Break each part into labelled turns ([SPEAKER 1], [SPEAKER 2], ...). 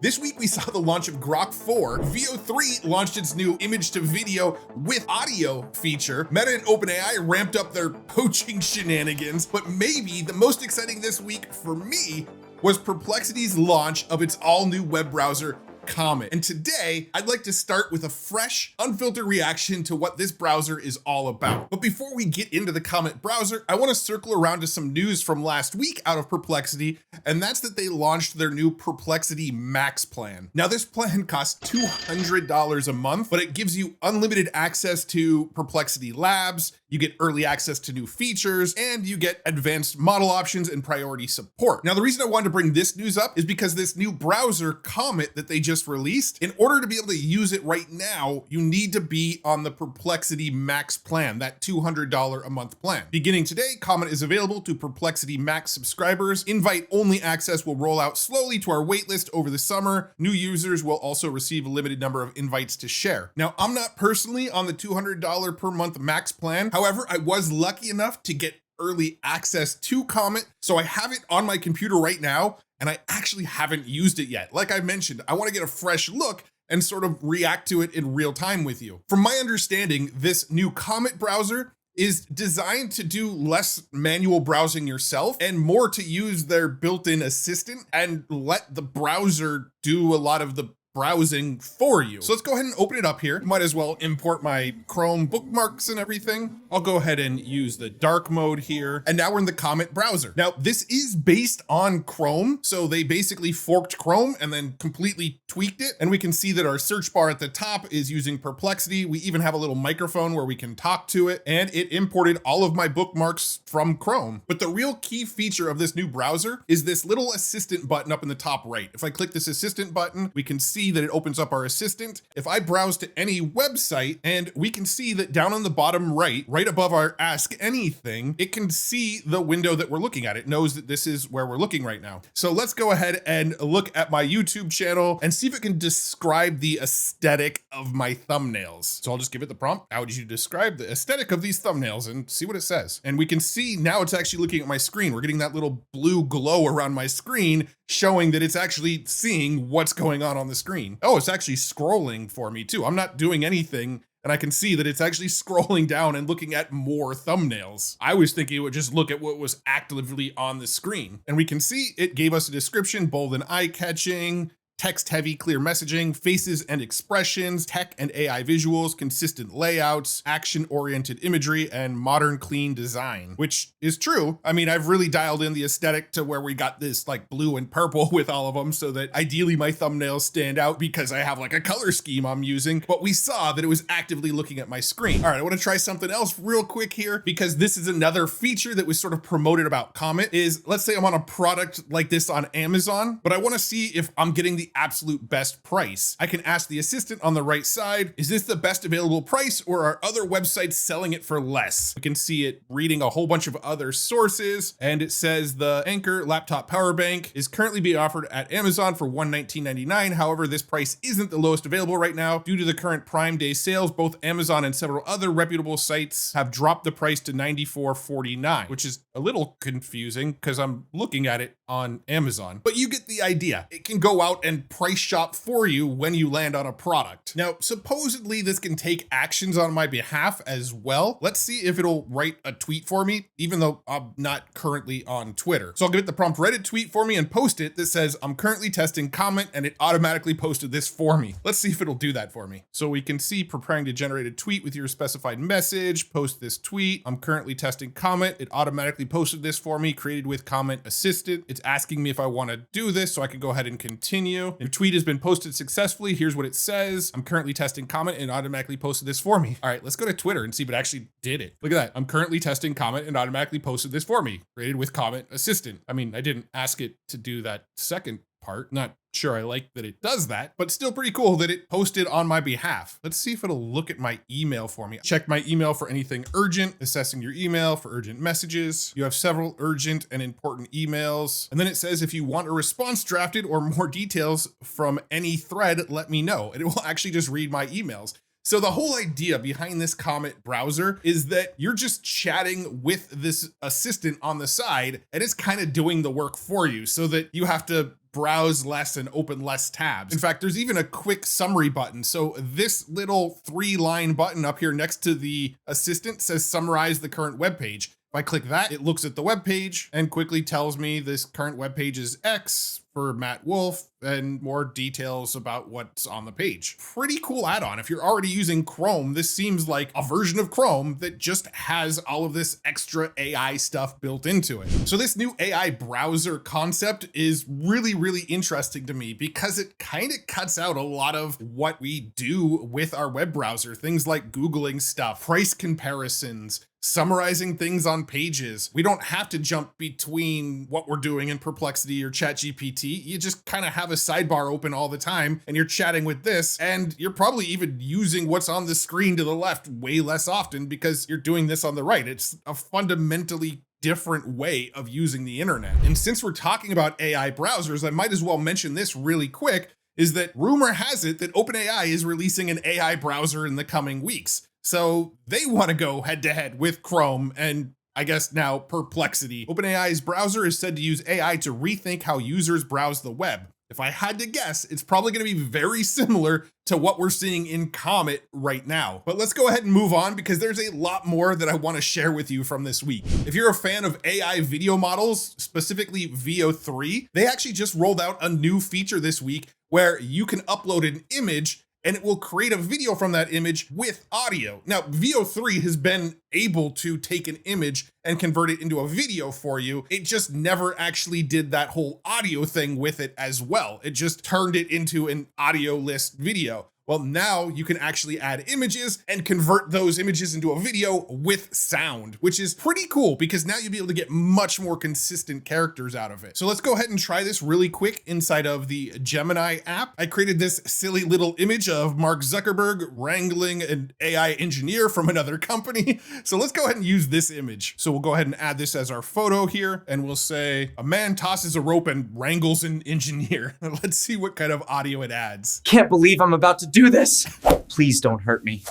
[SPEAKER 1] This week we saw the launch of Grok 4. Veo3 launched its new image to video with audio feature. Meta and OpenAI ramped up their poaching shenanigans, but maybe the most exciting this week for me was Perplexity's launch of its all new web browser, Comet. And today, I'd like to start with a fresh, unfiltered reaction to what this browser is all about. But before we get into the Comet browser, I want to circle around to some news from last week out of Perplexity, and that's that they launched their new Perplexity Max plan. Now, this plan costs $200 a month, but it gives you unlimited access to Perplexity Labs, you get early access to new features, and you get advanced model options and priority support. Now, the reason I wanted to bring this news up is because this new browser, Comet, that they just released, in order to be able to use it right now, you need to be on the Perplexity Max plan, that $200 a month plan. Beginning today, Comet is available to Perplexity Max subscribers. Invite-only access will roll out slowly to our waitlist over the summer. New users will also receive a limited number of invites to share. Now, I'm not personally on the $200 per month Max plan. However, I was lucky enough to get early access to Comet, so I have it on my computer right now, and I actually haven't used it yet. Like I mentioned, I want to get a fresh look and sort of react to it in real time with you. From my understanding, this new Comet browser is designed to do less manual browsing yourself and more to use their built-in assistant and let the browser do a lot of the browsing for you. So let's go ahead and open it up here. Might as well import my Chrome bookmarks and everything. I'll go ahead and use the dark mode here. And now we're in the Comet browser. Now, this is based on Chrome. So they basically forked Chrome and then completely tweaked it. And we can see that our search bar at the top is using Perplexity. We even have a little microphone where we can talk to it, and it imported all of my bookmarks from Chrome. But the real key feature of this new browser is this little assistant button up in the top right. If I click this assistant button, we can see that it opens up our assistant. If I browse to any website, and we can see that down on the bottom right above our Ask Anything, it can see the window that we're looking at. It knows that this is where we're looking right now. So let's go ahead and look at my YouTube channel and see if it can describe the aesthetic of my thumbnails. So I'll just give it the prompt. How would you describe the aesthetic of these thumbnails, and see what it says. And we can see now it's actually looking at my screen. We're getting that little blue glow around my screen, showing that it's actually seeing what's going on the screen. Oh, it's actually scrolling for me too. I'm not doing anything, and I can see that it's actually scrolling down and looking at more thumbnails. I was thinking it would just look at what was actively on the screen. And we can see it gave us a description, bold and eye-catching, text-heavy, clear messaging, faces and expressions, tech and AI visuals, consistent layouts, action-oriented imagery, and modern, clean design, which is true. I mean, I've really dialed in the aesthetic to where we got this like blue and purple with all of them so that ideally my thumbnails stand out because I have like a color scheme I'm using, but we saw that it was actively looking at my screen. All right, I want to try something else real quick here because this is another feature that was sort of promoted about Comet is, let's say I'm on a product like this on Amazon, but I want to see if I'm getting the absolute best price. I can ask the assistant on the right side, is this the best available price, or are other websites selling it for less? We can see it reading a whole bunch of other sources, and it says the Anker laptop power bank is currently being offered at Amazon for $119.99. However, this price isn't the lowest available right now. Due to the current Prime Day sales, both Amazon and several other reputable sites have dropped the price to $94.49, which is a little confusing because I'm looking at it on Amazon, but you get the idea. It can go out and price shop for you when you land on a product. Now, supposedly this can take actions on my behalf as well. Let's see if it'll write a tweet for me, even though I'm not currently on Twitter. So I'll give it the prompt, write a tweet for me and post it that says, I'm currently testing Comet, and it automatically posted this for me. Let's see if it'll do that for me. So we can see preparing to generate a tweet with your specified message, post this tweet. I'm currently testing Comet. It automatically posted this for me, created with Comet Assistant. It's asking me if I want to do this, so I can go ahead and continue. Your tweet has been posted successfully. Here's what it says. I'm currently testing Comet and automatically posted this for me. All right, let's go to Twitter and see if it actually did it. Look at that. I'm currently testing Comet and automatically posted this for me, created with Comet Assistant. I mean, I didn't ask it to do that second part. Not sure I like that it does that, but still pretty cool that it posted on my behalf. Let's see if it'll look at my email for me. Check my email for anything urgent, assessing your email for urgent messages. You have several urgent and important emails. And then it says, if you want a response drafted or more details from any thread, let me know. And it will actually just read my emails. So the whole idea behind this Comet browser is that you're just chatting with this assistant on the side, and it's kind of doing the work for you so that you have to browse less and open less tabs. In fact, there's even a quick summary button. So this little 3-line button up here next to the assistant says summarize the current web page. If I click that, it looks at the web page and quickly tells me this current web page is X for Matt Wolfe and more details about what's on the page. Pretty cool add-on. If you're already using Chrome, this seems like a version of Chrome that just has all of this extra AI stuff built into it. So this new AI browser concept is really, really interesting to me because it kind of cuts out a lot of what we do with our web browser. Things like Googling stuff, price comparisons, summarizing things on pages. We don't have to jump between what we're doing in Perplexity or ChatGPT. You just kind of have a sidebar open all the time and you're chatting with this, and you're probably even using what's on the screen to the left way less often because you're doing this on the right. It's a fundamentally different way of using the internet. And since we're talking about AI browsers, I might as well mention this really quick, is that rumor has it that OpenAI is releasing an AI browser in the coming weeks. So they want to go head to head with Chrome and I guess now Perplexity. OpenAI's browser is said to use AI to rethink how users browse the web. If I had to guess, it's probably going to be very similar to what we're seeing in Comet right now. But let's go ahead and move on because there's a lot more that I want to share with you from this week. If you're a fan of AI video models, specifically Veo3, they actually just rolled out a new feature this week where you can upload an image and it will create a video from that image with audio. Now, Veo3 has been able to take an image and convert it into a video for you. It just never actually did that whole audio thing with it as well. It just turned it into an audio list video. Well, now you can actually add images and convert those images into a video with sound, which is pretty cool because now you'll be able to get much more consistent characters out of it. So let's go ahead and try this really quick inside of the Gemini app. I created this silly little image of Mark Zuckerberg wrangling an AI engineer from another company. So let's go ahead and use this image. So we'll go ahead and add this as our photo here. And we'll say a man tosses a rope and wrangles an engineer. Let's see what kind of audio it adds.
[SPEAKER 2] Can't believe I'm about to do this. Please don't hurt me.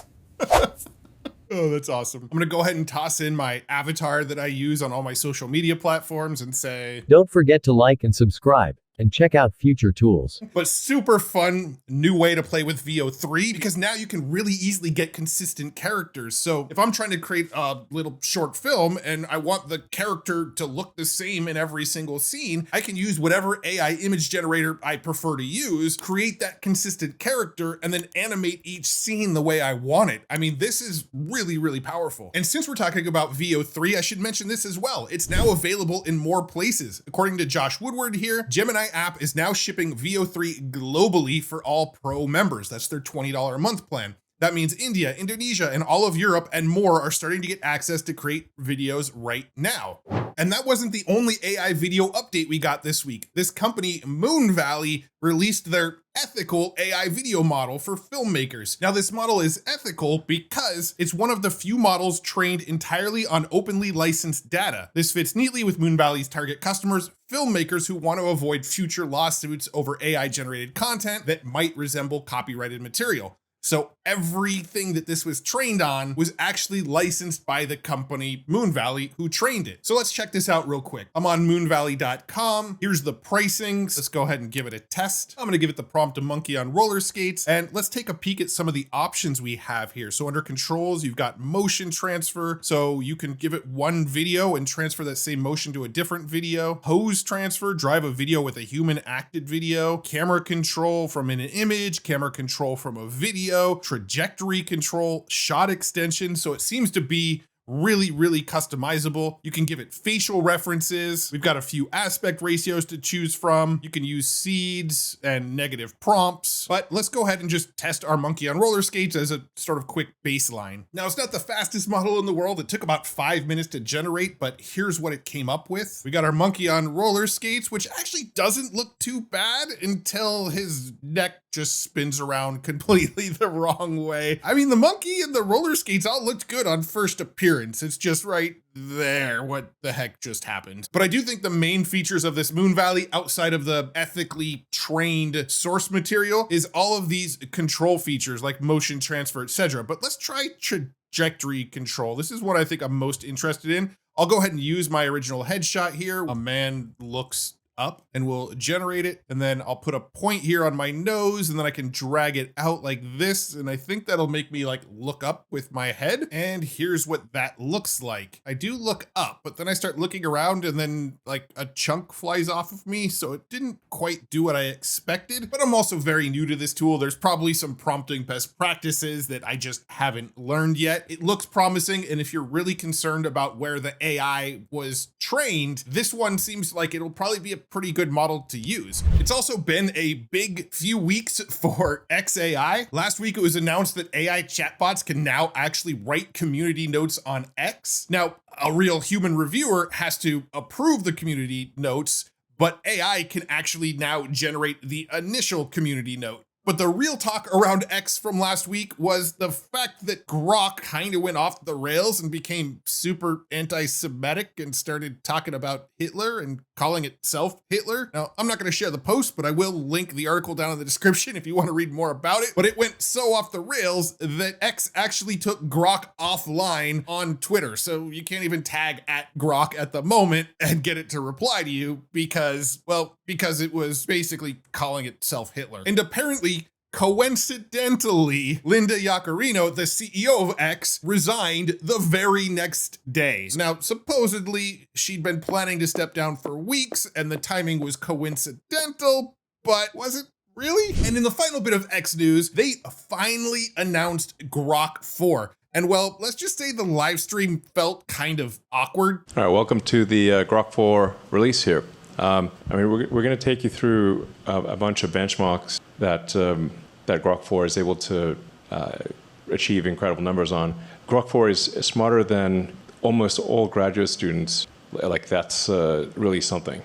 [SPEAKER 1] Oh, that's awesome. I'm gonna go ahead and toss in my avatar that I use on all my social media platforms and say,
[SPEAKER 3] don't forget to like and subscribe, and check out future tools.
[SPEAKER 1] But super fun new way to play with Veo3 because now you can really easily get consistent characters. So if I'm trying to create a little short film and I want the character to look the same in every single scene, I can use whatever AI image generator I prefer to use, create that consistent character, and then animate each scene the way I want it. I mean, this is really, really powerful. And since we're talking about Veo3, I should mention this as well. It's now available in more places. According to Josh Woodward here, Gemini app is now shipping Veo3 globally for all pro members. That's their $20 a month plan. That means India, Indonesia, and all of Europe and more are starting to get access to create videos right now. And that wasn't the only AI video update we got this week. This company, Moonvalley, released their ethical AI video model for filmmakers. Now, this model is ethical because it's one of the few models trained entirely on openly licensed data. This fits neatly with Moonvalley's target customers, filmmakers who want to avoid future lawsuits over AI-generated content that might resemble copyrighted material. So everything that this was trained on was actually licensed by the company Moonvalley who trained it. So let's check this out real quick. I'm on moonvalley.com. Here's the pricing. So let's go ahead and give it a test. I'm gonna give it the prompt a monkey on roller skates. And let's take a peek at some of the options we have here. So under controls, you've got motion transfer. So you can give it one video and transfer that same motion to a different video. Pose transfer, drive a video with a human acted video. Camera control from an image, camera control from a video, trajectory control, shot extension. So it seems to be really, really customizable. You can give it facial references. We've got a few aspect ratios to choose from. You can use seeds and negative prompts, but let's go ahead and just test our monkey on roller skates as a sort of quick baseline. Now, it's not the fastest model in the world. It took about 5 minutes to generate, but here's what it came up with. We got our monkey on roller skates, which actually doesn't look too bad until his neck just spins around completely the wrong way. I mean, the monkey and the roller skates all looked good on first appearance. It's just right there. What the heck just happened? But I do think the main features of this Moonvalley, outside of the ethically trained source material, is all of these control features like motion transfer, etc. But let's try trajectory control. This is what I think I'm most interested in. I'll go ahead and use my original headshot here. A man looks up and we'll generate it. And then I'll put a point here on my nose and then I can drag it out like this. And I think that'll make me like look up with my head. And here's what that looks like. I do look up, but then I start looking around and then like a chunk flies off of me. So it didn't quite do what I expected, but I'm also very new to this tool. There's probably some prompting best practices that I just haven't learned yet. It looks promising. And if you're really concerned about where the AI was trained, this one seems like it'll probably be a pretty good model to use. It's also been a big few weeks for XAI. Last week, it was announced that AI chatbots can now actually write community notes on X. Now, a real human reviewer has to approve the community notes, but AI can actually now generate the initial community note. But the real talk around X from last week was the fact that Grok kind of went off the rails and became super anti-Semitic and started talking about Hitler and calling itself Hitler. Now, I'm not going to share the post, but I will link the article down in the description if you want to read more about it. But it went so off the rails that X actually took Grok offline on Twitter. So you can't even tag at Grok at the moment and get it to reply to you because it was basically calling itself Hitler. And apparently, coincidentally, Linda Yaccarino, the CEO of X, resigned the very next day. Now, supposedly, she'd been planning to step down for weeks, and the timing was coincidental, but was it really? And in the final bit of X news, they finally announced Grok 4. And well, let's just say the live stream felt kind of awkward.
[SPEAKER 4] All right, welcome to the Grok 4 release here. We're going to take you through a bunch of benchmarks that Grok 4 is able to achieve incredible numbers on. Grok 4 is smarter than almost all graduate students. Like, that's really something.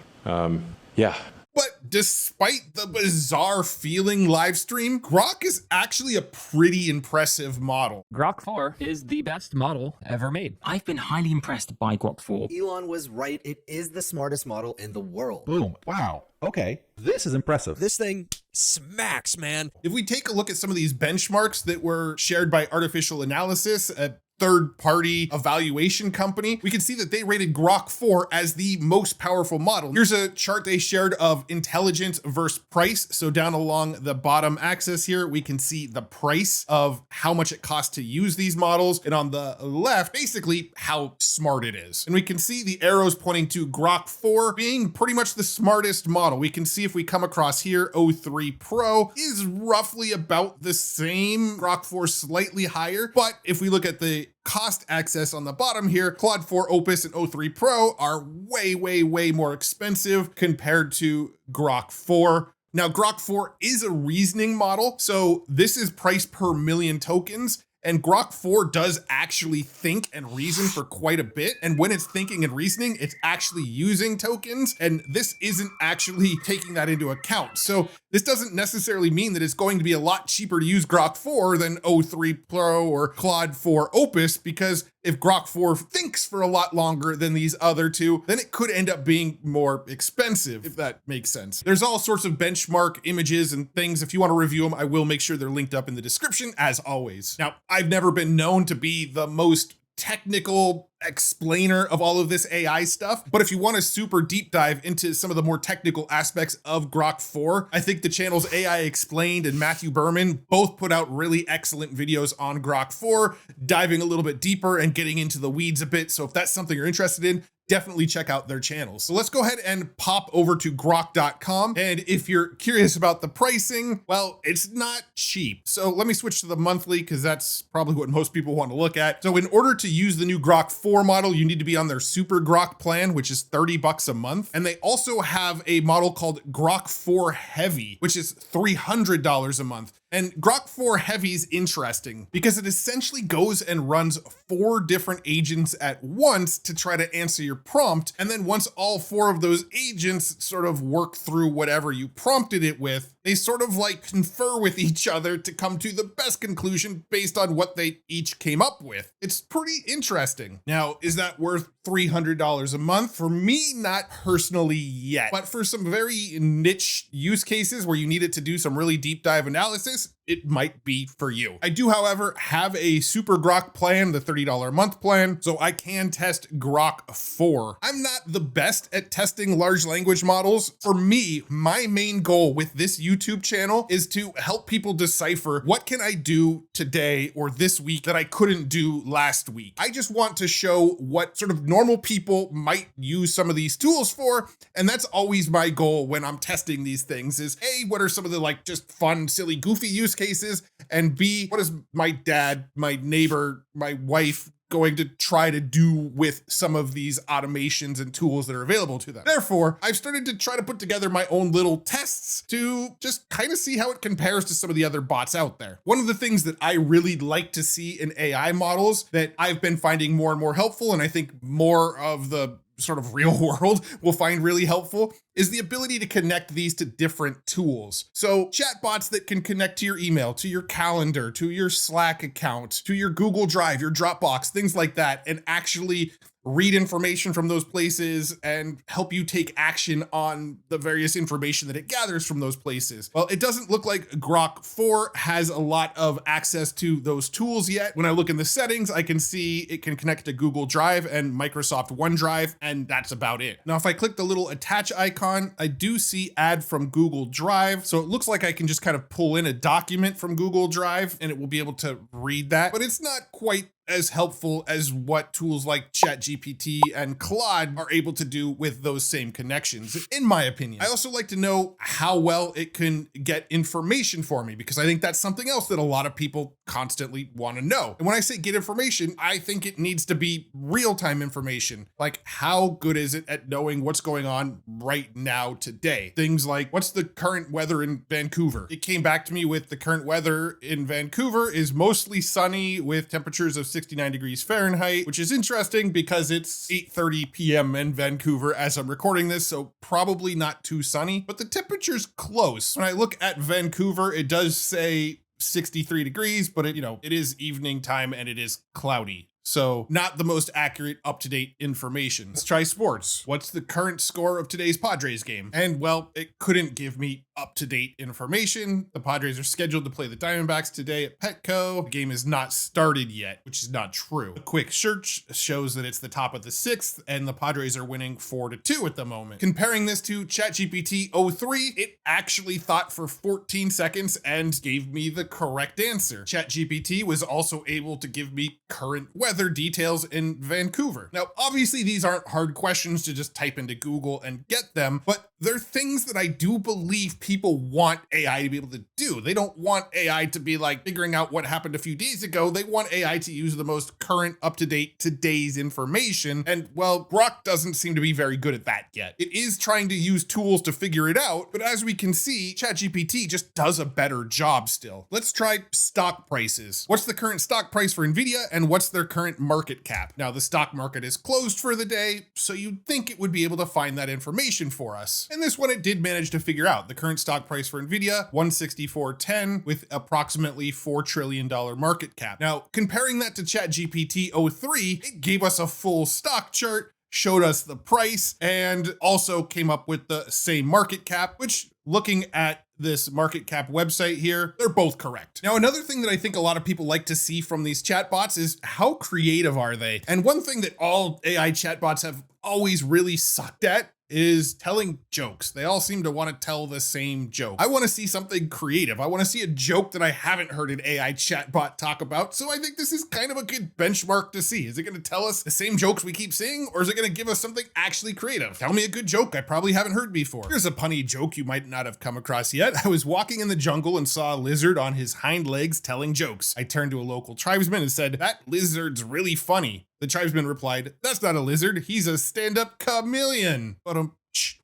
[SPEAKER 4] Yeah.
[SPEAKER 1] But despite the bizarre feeling live stream, Grok is actually a pretty impressive model.
[SPEAKER 5] Grok 4 is the best model ever made.
[SPEAKER 6] I've been highly impressed by Grok 4.
[SPEAKER 7] Elon was right. It is the smartest model in the world.
[SPEAKER 8] Boom. Wow. Okay. This is impressive.
[SPEAKER 7] This thing smacks, man.
[SPEAKER 1] If we take a look at some of these benchmarks that were shared by Artificial Analysis, a third-party evaluation company, we can see that they rated Grok 4 as the most powerful model. Here's a chart they shared of intelligence versus price. So down along the bottom axis here, we can see the price of how much it costs to use these models. And on the left, basically how smart it is. And we can see the arrows pointing to Grok 4 being pretty much the smartest model. We can see if we come across here, O3 Pro is roughly about the same. Grok 4 slightly higher. But if we look at the cost access on the bottom here, Claude 4 Opus and O3 Pro are way more expensive compared to Grok 4. Now, Grok 4 is a reasoning model, so this is price per million tokens. And Grok 4 does actually think and reason for quite a bit. And when it's thinking and reasoning, it's actually using tokens. And this isn't actually taking that into account. So this doesn't necessarily mean that it's going to be a lot cheaper to use Grok 4 than O3 Pro or Claude 4 Opus, because if Grok 4 thinks for a lot longer than these other two, then it could end up being more expensive, if that makes sense. There's all sorts of benchmark images and things. If you want to review them, I will make sure they're linked up in the description as always. Now, I've never been known to be the most technical explainer of all of this AI stuff, but if you want a super deep dive into some of the more technical aspects of Grok 4, I think the channels AI Explained and Matthew Berman both put out really excellent videos on Grok 4, diving a little bit deeper and getting into the weeds a bit. So if that's something you're interested in, definitely check out their channels. So let's go ahead and pop over to grok.com. And if you're curious about the pricing, well, it's not cheap. So let me switch to the monthly because that's probably what most people want to look at. So in order to use the new Grok 4 model, you need to be on their Super Grok plan, which is $30 a month. And they also have a model called Grok 4 Heavy, which is $300 a month. And Grok 4 Heavy is interesting because it essentially goes and runs 4 different agents at once to try to answer your prompt. And then once all 4 of those agents sort of work through whatever you prompted it with, they sort of like confer with each other to come to the best conclusion based on what they each came up with. It's pretty interesting. Now, is that worth $300 a month? For me, not personally yet, but for some very niche use cases where you need it to do some really deep dive analysis, this, it might be for you. I do, however, have a super Grok plan, the $30 a month plan, so I can test Grok 4. I'm not the best at testing large language models. For me, my main goal with this YouTube channel is to help people decipher what can I do today or this week that I couldn't do last week. I just want to show what sort of normal people might use some of these tools for, and that's always my goal when I'm testing these things is A, what are some of the like just fun, silly, goofy use cases, and B, what is my dad, my neighbor, my wife going to try to do with some of these automations and tools that are available to them. Therefore, I've started to try to put together my own little tests to just kind of see how it compares to some of the other bots out there. One of the things that I really like to see in AI models that I've been finding more and more helpful, and I think more of the sort of real world will find really helpful, is the ability to connect these to different tools. So chatbots that can connect to your email, to your calendar, to your Slack account, to your Google Drive, your Dropbox, things like that, and actually read information from those places and help you take action on the various information that it gathers from those places. Well, it doesn't look like Grok 4 has a lot of access to those tools yet. When I look in the settings, I can see it can connect to Google Drive and Microsoft OneDrive, and that's about it. Now, if I click the little attach icon, I do see add from Google Drive. So it looks like I can just kind of pull in a document from Google Drive and it will be able to read that, but it's not quite as helpful as what tools like ChatGPT and Claude are able to do with those same connections, in my opinion. I also like to know how well it can get information for me, because I think that's something else that a lot of people constantly want to know. And when I say get information, I think it needs to be real-time information. Like, how good is it at knowing what's going on right now today? Things like, what's the current weather in Vancouver? It came back to me with the current weather in Vancouver is mostly sunny with temperatures of 69 degrees Fahrenheit, which is interesting because it's 8:30 p.m. in Vancouver as I'm recording this, so probably not too sunny, but the temperature's close. When I look at Vancouver, it does say 63 degrees, but it is evening time and it is cloudy. So not the most accurate, up-to-date information. Let's try sports. What's the current score of today's Padres game? And well, it couldn't give me up-to-date information. The Padres are scheduled to play the Diamondbacks today at Petco. The game is not started yet, which is not true. A quick search shows that it's the top of the 6th and the Padres are winning 4-2 at the moment. Comparing this to ChatGPT 03, it actually thought for 14 seconds and gave me the correct answer. ChatGPT was also able to give me current weather details in Vancouver. Now, obviously these aren't hard questions to just type into Google and get them, but they're things that I do believe people want AI to be able to do. They don't want AI to be like figuring out what happened a few days ago. They want AI to use the most current, up-to-date, today's information. And well, Grok doesn't seem to be very good at that yet. It is trying to use tools to figure it out, but as we can see, ChatGPT just does a better job still. Let's try stock prices. What's the current stock price for Nvidia and what's their current market cap? Now, the stock market is closed for the day, so you'd think it would be able to find that information for us. And this one it did manage to figure out. The current stock price for Nvidia, $164.10 with approximately $4 trillion market cap. Now, comparing that to ChatGPT 03, it gave us a full stock chart, showed us the price, and also came up with the same market cap, which, looking at this market cap website here, they're both correct. Now, another thing that I think a lot of people like to see from these chatbots is how creative are they? And one thing that all AI chatbots have always really sucked at is telling jokes. They all seem to want to tell the same joke. I want to see something creative. I want to see a joke that I haven't heard an AI chatbot talk about. So I think this is kind of a good benchmark to see. Is it going to tell us the same jokes we keep seeing, or is it going to give us something actually creative? Tell me a good joke I probably haven't heard before. Here's a punny joke you might not have come across yet. I was walking in the jungle and saw a lizard on his hind legs telling jokes. I turned to a local tribesman and said, "That lizard's really funny." The tribesman replied, "That's not a lizard, he's a stand-up chameleon." But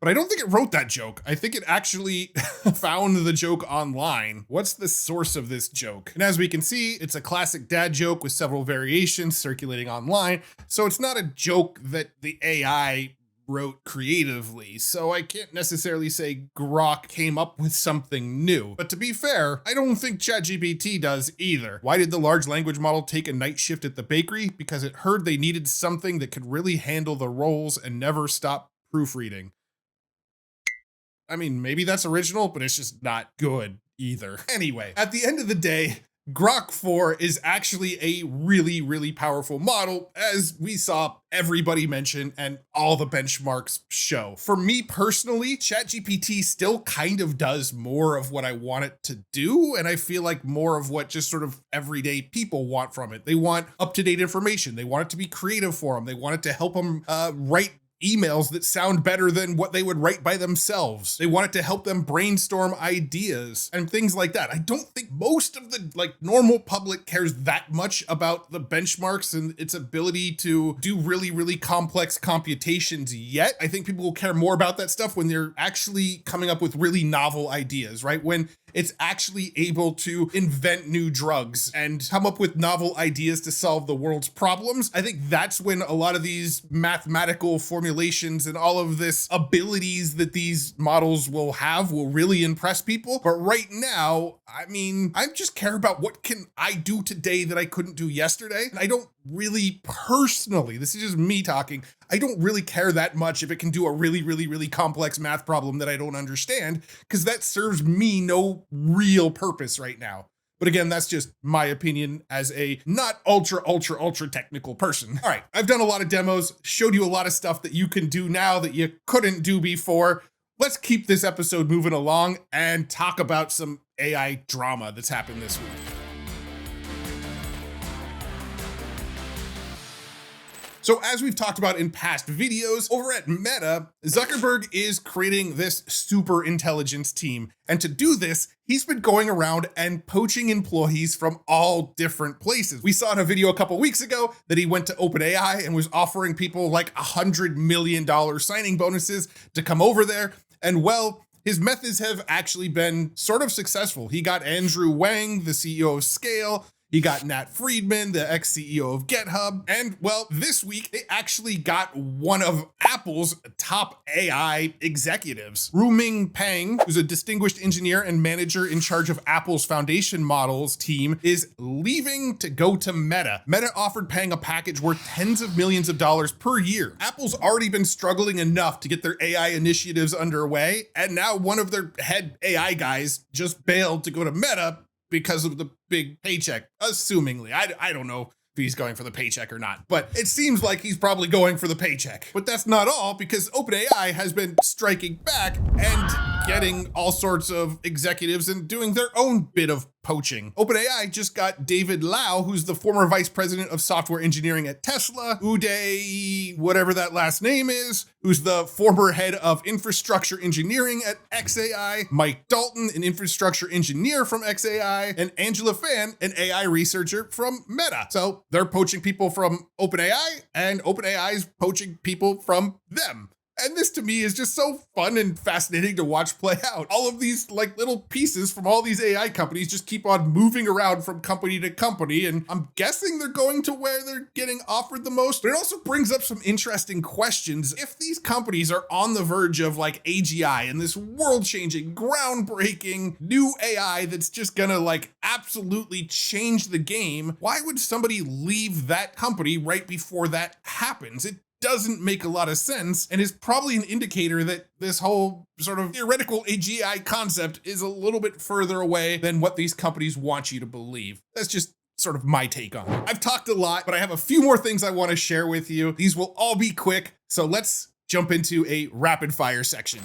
[SPEAKER 1] I don't think it wrote that joke. I think it actually found the joke online. What's the source of this joke? And as we can see, it's a classic dad joke with several variations circulating online. So it's not a joke that the AI wrote creatively, so I can't necessarily say Grok came up with something new. But to be fair, I don't think ChatGPT does either. Why did the large language model take a night shift at the bakery? Because it heard they needed something that could really handle the rolls and never stop proofreading. I mean, maybe that's original, but it's just not good either. Anyway, at the end of the day, Grok 4 is actually a really, really powerful model, as we saw everybody mention and all the benchmarks show. For me personally, ChatGPT still kind of does more of what I want it to do, and I feel like more of what just sort of everyday people want from it. They want up-to-date information. They want it to be creative for them. They want it to help them write emails that sound better than what they would write by themselves. They want it to help them brainstorm ideas and things like that. I don't think most of the normal public cares that much about the benchmarks and its ability to do really, really complex computations yet. I think people will care more about that stuff when they're actually coming up with really novel ideas, right? When it's actually able to invent new drugs and come up with novel ideas to solve the world's problems. I think that's when a lot of these mathematical formulations and all of this abilities that these models will have will really impress people. But right now, I mean, I just care about what can I do today that I couldn't do yesterday. And I don't really personally, this is just me talking, I don't really care that much if it can do a really, really, really complex math problem that I don't understand, because that serves me no real purpose right now. But again, that's just my opinion as a not ultra technical person. All right, I've done a lot of demos, showed you a lot of stuff that you can do now that you couldn't do before. Let's keep this episode moving along and talk about some AI drama that's happened this week. So as we've talked about in past videos, over at Meta, Zuckerberg is creating this super intelligence team. And to do this, he's been going around and poaching employees from all different places. We saw in a video a couple weeks ago that he went to OpenAI and was offering people like $100 million signing bonuses to come over there. And well, his methods have actually been sort of successful. He got Andrew Wang, the CEO of Scale. He got Nat Friedman, the ex-CEO of GitHub. And well, this week, they actually got one of Apple's top AI executives. Ruming Pang, who's a distinguished engineer and manager in charge of Apple's foundation models team, is leaving to go to Meta. Meta offered Pang a package worth tens of millions of dollars per year. Apple's already been struggling enough to get their AI initiatives underway, and now one of their head AI guys just bailed to go to Meta because of the big paycheck, assumingly. I don't know if he's going for the paycheck or not, but it seems like he's probably going for the paycheck. But that's not all, because OpenAI has been striking back and getting all sorts of executives and doing their own bit of poaching. OpenAI just got David Lau, who's the former vice president of software engineering at Tesla, Uday, whatever that last name is, who's the former head of infrastructure engineering at xAI, Mike Dalton, an infrastructure engineer from xAI, and Angela Fan, an AI researcher from Meta. So they're poaching people from OpenAI, and OpenAI's poaching people from them. And this to me is just so fun and fascinating to watch play out. All of these like little pieces from all these AI companies just keep on moving around from company to company. And I'm guessing they're going to where they're getting offered the most. But it also brings up some interesting questions. If these companies are on the verge of like AGI and this world-changing, groundbreaking new AI that's just gonna like absolutely change the game, why would somebody leave that company right before that happens? It doesn't make a lot of sense and is probably an indicator that this whole sort of theoretical AGI concept is a little bit further away than what these companies want you to believe. That's just sort of my take on it. I've talked a lot, but I have a few more things I want to share with you. These will all be quick, so let's jump into a rapid fire section.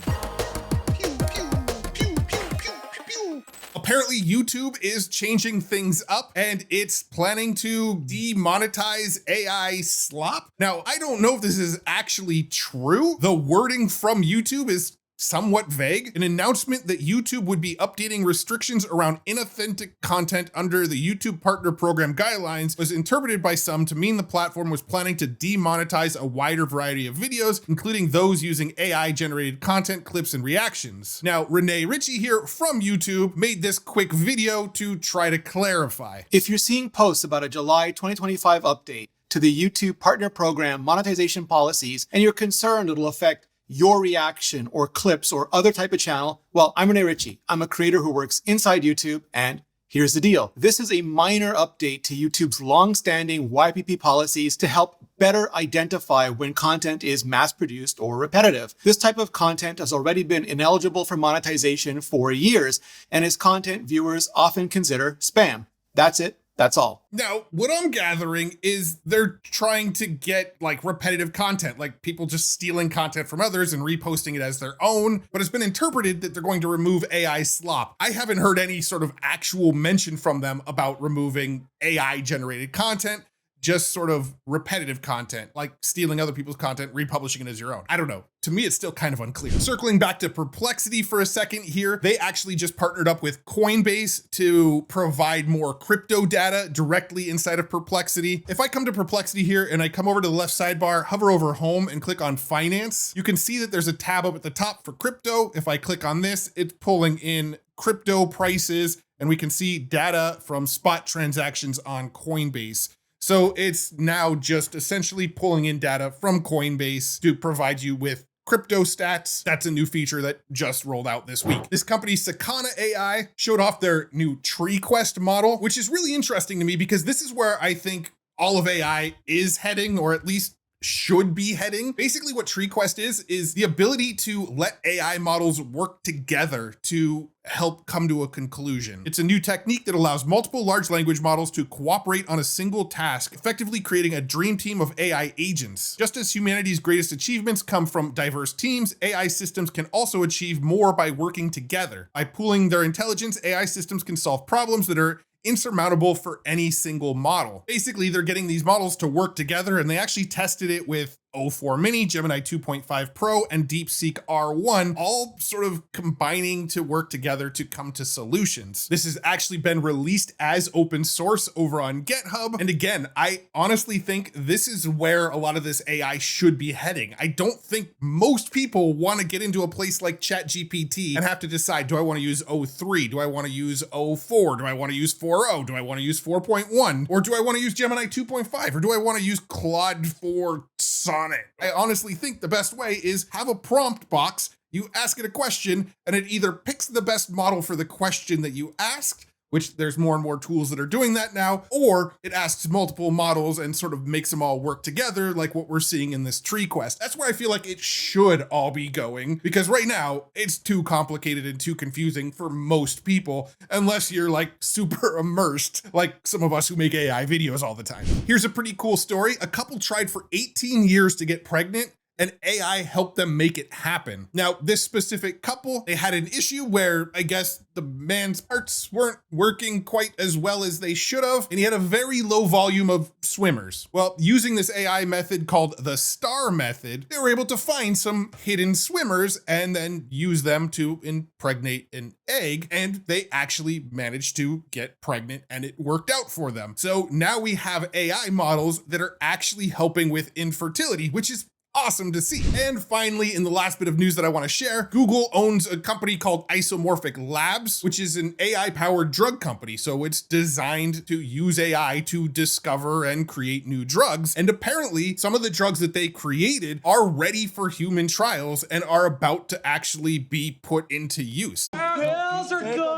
[SPEAKER 1] Apparently YouTube is changing things up and it's planning to demonetize AI slop. Now, I don't know if this is actually true. The wording from YouTube is somewhat vague. An announcement that YouTube would be updating restrictions around inauthentic content under the YouTube Partner Program guidelines was interpreted by some to mean the platform was planning to demonetize a wider variety of videos, including those using AI-generated content, clips, and reactions. Now, Renee Ritchie here from YouTube made this quick video to try to clarify.
[SPEAKER 9] If you're seeing posts about a July 2025 update to the YouTube Partner Program monetization policies, and you're concerned it'll affect your reaction or clips or other type of channel, well, I'm Renee Ritchie. I'm a creator who works inside YouTube, and Here's the deal. This is a minor update to YouTube's long-standing YPP policies to help better identify when content is mass-produced or repetitive. This type of content has already been ineligible for monetization for years and is content viewers often consider spam. That's it. That's all.
[SPEAKER 1] Now, what I'm gathering is they're trying to get like repetitive content, like people just stealing content from others and reposting it as their own, but it's been interpreted that they're going to remove AI slop. I haven't heard any sort of actual mention from them about removing AI generated content, just sort of repetitive content, like stealing other people's content, republishing it as your own. I don't know. To me, it's still kind of unclear. Circling back to Perplexity for a second here, they actually just partnered up with Coinbase to provide more crypto data directly inside of Perplexity. If I come to Perplexity here and I come over to the left sidebar, hover over home and click on finance, you can see that there's a tab up at the top for crypto. If I click on this, it's pulling in crypto prices and we can see data from spot transactions on Coinbase. So it's now just essentially pulling in data from Coinbase to provide you with crypto stats. That's a new feature that just rolled out this week. This company, Sakana AI, showed off their new TreeQuest model, which is really interesting to me because this is where I think all of AI is heading, or at least should be heading. Basically what TreeQuest is the ability to let AI models work together to help come to a conclusion. It's a new technique that allows multiple large language models to cooperate on a single task, effectively creating a dream team of AI agents. Just as humanity's greatest achievements come from diverse teams, AI systems can also achieve more by working together. By pooling their intelligence, AI systems can solve problems that are insurmountable for any single model. Basically, they're getting these models to work together, and they actually tested it with O4 Mini, Gemini 2.5 Pro, and DeepSeek R1, all sort of combining to work together to come to solutions. This has actually been released as open source over on GitHub. And again, I honestly think this is where a lot of this AI should be heading. I don't think most people want to get into a place like ChatGPT and have to decide, do I want to use O3? Do I want to use O4? Do I want to use 4.0? Do I want to use 4.1? Or do I want to use Gemini 2.5? Or do I want to use Claude 4 Sonnet? I honestly think the best way is have a prompt box. You ask it a question and it either picks the best model for the question that you asked, which there's more and more tools that are doing that now, or it asks multiple models and sort of makes them all work together like what we're seeing in this TreeQuest. That's where I feel like it should all be going, because right now it's too complicated and too confusing for most people, unless you're like super immersed, like some of us who make AI videos all the time. Here's a pretty cool story. A couple tried for 18 years to get pregnant, and AI helped them make it happen. Now, this specific couple, they had an issue where I guess the man's parts weren't working quite as well as they should have, and he had a very low volume of swimmers. Well, using this AI method called the STAR method, they were able to find some hidden swimmers and then use them to impregnate an egg, and they actually managed to get pregnant and it worked out for them. So now we have AI models that are actually helping with infertility, which is awesome to see. And finally, in the last bit of news that I want to share, Google owns a company called Isomorphic Labs, which is an AI-powered drug company. So it's designed to use AI to discover and create new drugs. And apparently, some of the drugs that they created are ready for human trials and are about to actually be put into use.
[SPEAKER 10] Pills are good.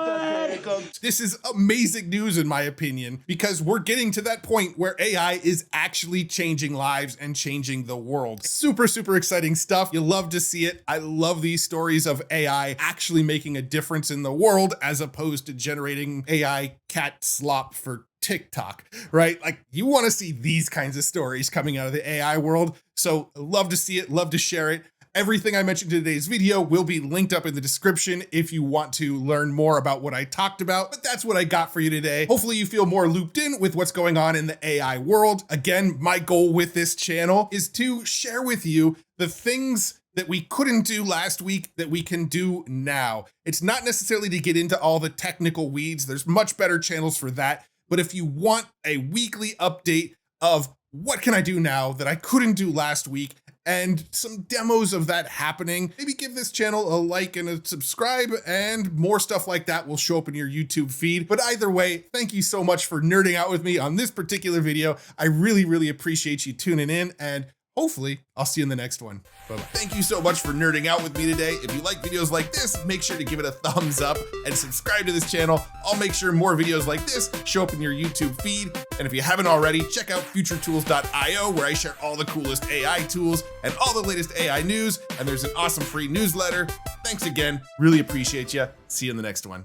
[SPEAKER 1] This is amazing news in my opinion, because we're getting to that point where AI is actually changing lives and changing the world. Super, super exciting stuff. You love to see it. I love these stories of AI actually making a difference in the world as opposed to generating AI cat slop for TikTok, right? Like you want to see these kinds of stories coming out of the AI world. So love to see it, love to share it. Everything I mentioned in today's video will be linked up in the description if you want to learn more about what I talked about, but that's what I got for you today. Hopefully you feel more looped in with what's going on in the AI world. Again, my goal with this channel is to share with you the things that we couldn't do last week that we can do now. It's not necessarily to get into all the technical weeds. There's much better channels for that. But if you want a weekly update of what can I do now that I couldn't do last week, and some demos of that happening, maybe give this channel a like and a subscribe, and more stuff like that will show up in your YouTube feed. But either way, thank you so much for nerding out with me on this particular video. I really, really appreciate you tuning in, and hopefully I'll see you in the next one. Bye-bye. Thank you so much for nerding out with me today. If you like videos like this, make sure to give it a thumbs up and subscribe to this channel. I'll make sure more videos like this show up in your YouTube feed. And if you haven't already, check out futuretools.io, where I share all the coolest AI tools and all the latest AI news. And there's an awesome free newsletter. Thanks again. Really appreciate you. See you in the next one.